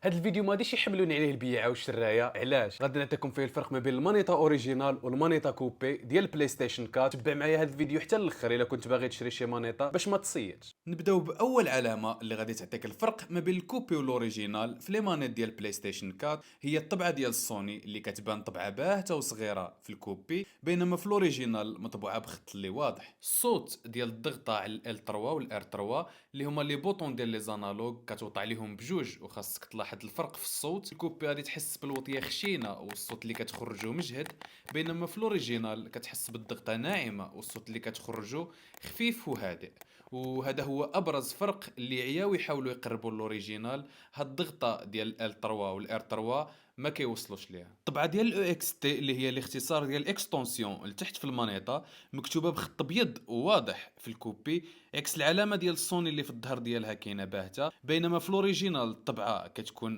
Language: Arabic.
هاد الفيديو ما غاديش يحملوني عليه البيعه والشرايه، علاش؟ غادي نعطيكم فيه الفرق ما بين المانيطه اوريجينال والمانيطه كوبي ديال بلاي ستيشن 4. تبع معايا هاد الفيديو حتى الاخر الا كنت باغي تشري شي مانيطه باش ما تصيدش. نبداو باول علامه اللي غادي تعطيك الفرق ما بين الكوبي والاوريجينال في لي مانيت ديال بلاي ستيشن 4. هي الطبعه ديال سوني اللي كتبان طبعه باهته وصغيره في الكوبي، بينما في الاوريجينال مطبوعه بخط اللي واضح. الصوت ديال الضغطه على ال 3 والار 3 اللي هما لي بوطون ديال لي زانالوج كتوطع عليهم بجوج، وخاصك تلاحظ الفرق في الصوت. الكوبي غادي تحس بالوطيه خشينه والصوت اللي كتخرجو مجهد، بينما في الاوريجينال كتحس بالضغطه ناعمه والصوت اللي كتخرجو خفيف وهادئ. وهذا هو ابرز فرق اللي عياو يحاولوا يقربوا الاوريجينال. هاد الضغطه ديال ال 3 والار 3 ما كيوصلوش ليها. الطبعه ديال الاو اكس تي اللي هي الاختصار ديال اكستونسيون لتحت في المانيطه مكتوبه بخط ابيض وواضح في الكوبي، عكس العلامه ديال سوني اللي في الظهر ديالها كاينه باهته، بينما في الاوريجينال الطبعه كتكون